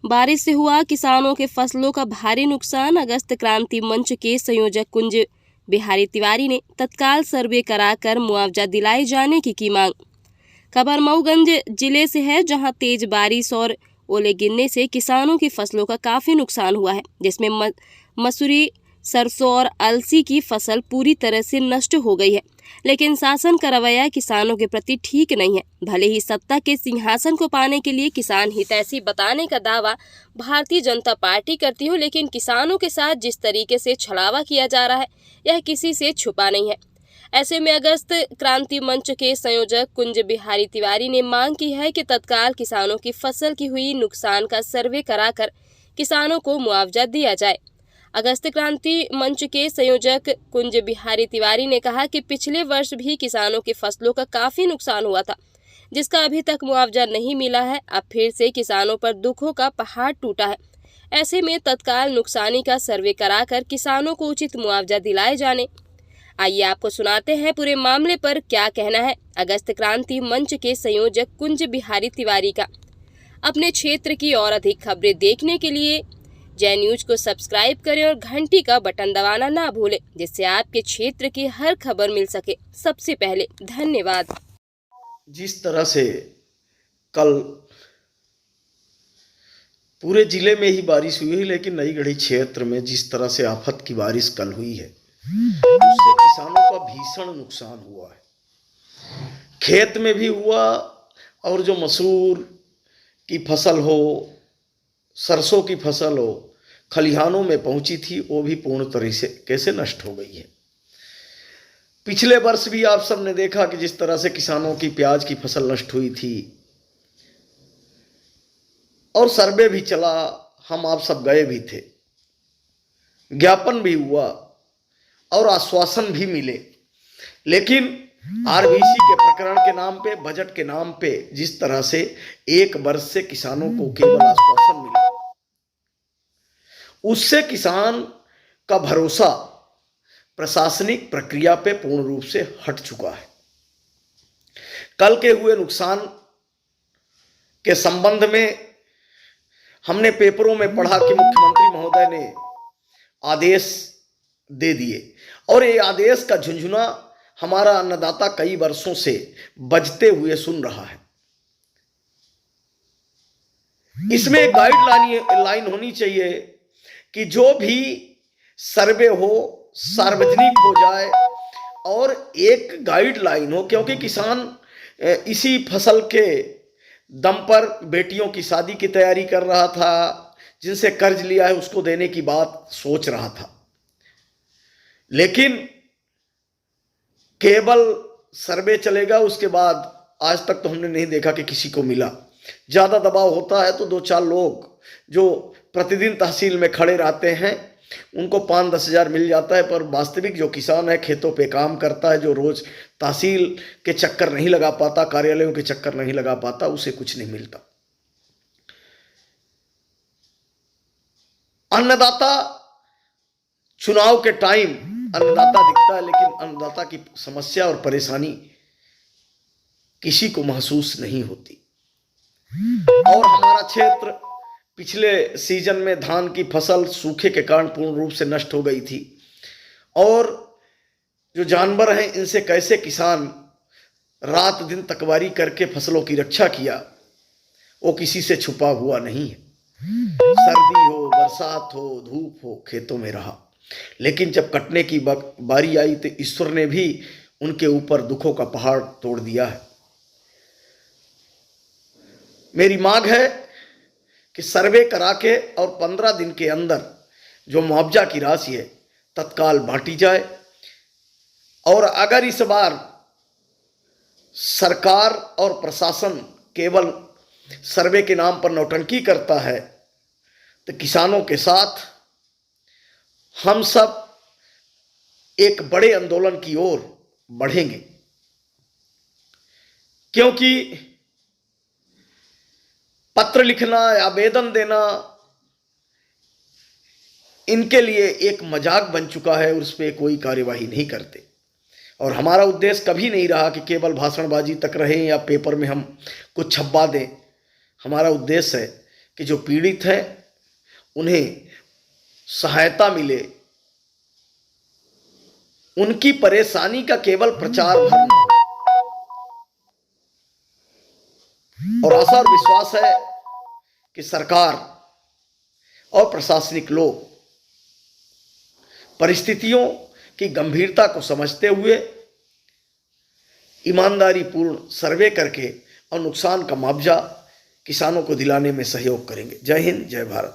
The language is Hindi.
बारिश से हुआ किसानों के फसलों का भारी नुकसान। अगस्त क्रांति मंच के संयोजक कुंज बिहारी तिवारी ने तत्काल सर्वे कराकर मुआवजा दिलाए जाने की मांग। खबर मऊगंज जिले से है, जहां तेज बारिश और ओले गिरने से किसानों की फसलों का काफी नुकसान हुआ है, जिसमें मसूरी, सरसों और अलसी की फसल पूरी तरह से नष्ट हो गई है। लेकिन शासन का रवैया किसानों के प्रति ठीक नहीं है। भले ही सत्ता के सिंहासन को पाने के लिए किसान हितैषी बताने का दावा भारतीय जनता पार्टी करती हो, लेकिन किसानों के साथ जिस तरीके से छलावा किया जा रहा है, यह किसी से छुपा नहीं है। ऐसे में अगस्त क्रांति मंच के संयोजक कुंज बिहारी तिवारी ने मांग की है कि तत्काल किसानों की फसल की हुई नुकसान का सर्वे कराकर किसानों को मुआवजा दिया जाए। अगस्त क्रांति मंच के संयोजक कुंज बिहारी तिवारी ने कहा कि पिछले वर्ष भी किसानों की फसलों का काफी नुकसान हुआ था, जिसका अभी तक मुआवजा नहीं मिला है। अब फिर से किसानों पर दुखों का पहाड़ टूटा है। ऐसे में तत्काल नुकसानी का सर्वे कराकर किसानों को उचित मुआवजा दिलाए जाने। आइए आपको सुनाते हैं पूरे मामले पर क्या कहना है अगस्त क्रांति मंच के संयोजक कुंज बिहारी तिवारी का। अपने क्षेत्र की और अधिक खबरें देखने के लिए जय न्यूज को सब्सक्राइब करें और घंटी का बटन दबाना ना भूलें, जिससे आपके क्षेत्र की हर खबर मिल सके सबसे पहले। धन्यवाद। जिस तरह से कल पूरे जिले में ही बारिश हुई है, लेकिन नई गढ़ी क्षेत्र में जिस तरह से आफत की बारिश कल हुई है, उससे किसानों का भीषण नुकसान हुआ है। खेत में भी हुआ और जो मसूर की फसल हो, सरसों की फसल हो, खलिहानों में पहुंची थी, वो भी पूर्ण तरह से कैसे नष्ट हो गई है। पिछले वर्ष भी आप सबने देखा कि जिस तरह से किसानों की प्याज की फसल नष्ट हुई थी और सर्वे भी चला, हम आप सब गए भी थे, ज्ञापन भी हुआ और आश्वासन भी मिले, लेकिन आरबीसी के प्रकरण के नाम पे, बजट के नाम पे जिस तरह से एक वर्ष से किसानों को केवल आश्वासन मिला, उससे किसान का भरोसा प्रशासनिक प्रक्रिया पे पूर्ण रूप से हट चुका है। कल के हुए नुकसान के संबंध में हमने पेपरों में पढ़ा कि मुख्यमंत्री महोदय ने आदेश दे दिए और ये आदेश का झुंझुना हमारा अन्नदाता कई वर्षों से बजते हुए सुन रहा है। इसमें एक गाइडलाइन होनी चाहिए कि जो भी सर्वे हो सार्वजनिक हो जाए और एक गाइडलाइन हो, क्योंकि किसान इसी फसल के दम पर बेटियों की शादी की तैयारी कर रहा था, जिनसे कर्ज लिया है उसको देने की बात सोच रहा था, लेकिन केवल सर्वे चलेगा, उसके बाद आज तक तो हमने नहीं देखा कि किसी को मिला। ज़्यादा दबाव होता है तो 2-4 लोग जो प्रतिदिन तहसील में खड़े रहते हैं उनको 5-10 हज़ार मिल जाता है, पर वास्तविक जो किसान है, खेतों पे काम करता है, जो रोज तहसील के चक्कर नहीं लगा पाता, कार्यालयों के चक्कर नहीं लगा पाता, उसे कुछ नहीं मिलता। अन्नदाता चुनाव के टाइम अन्नदाता दिखता है, लेकिन अन्नदाता की समस्या और परेशानी किसी को महसूस नहीं होती। और हमारा क्षेत्र पिछले सीजन में धान की फसल सूखे के कारण पूर्ण रूप से नष्ट हो गई थी, और जो जानवर हैं इनसे कैसे किसान रात दिन तकवारी करके फसलों की रक्षा किया, वो किसी से छुपा हुआ नहीं है। सर्दी हो, बरसात हो, धूप हो, खेतों में रहा, लेकिन जब कटने की बारी आई तो ईश्वर ने भी उनके ऊपर दुखों का पहाड़ तोड़ दिया है। मेरी मांग है कि सर्वे करा के और 15 दिन के अंदर जो मुआवजा की राशि है तत्काल बांटी जाए, और अगर इस बार सरकार और प्रशासन केवल सर्वे के नाम पर नौटंकी करता है तो किसानों के साथ हम सब एक बड़े आंदोलन की ओर बढ़ेंगे, क्योंकि पत्र लिखना, आवेदन देना इनके लिए एक मजाक बन चुका है और उस पर कोई कार्यवाही नहीं करते। और हमारा उद्देश्य कभी नहीं रहा कि केवल भाषणबाजी तक रहें या पेपर में हम कुछ छपवा दें। हमारा उद्देश्य है कि जो पीड़ित हैं उन्हें सहायता मिले, उनकी परेशानी का केवल प्रचार भर न हो। और आशा और विश्वास है कि सरकार और प्रशासनिक लोग परिस्थितियों की गंभीरता को समझते हुए ईमानदारी पूर्ण सर्वे करके और नुकसान का मुआवजा किसानों को दिलाने में सहयोग करेंगे। जय हिंद, जय भारत।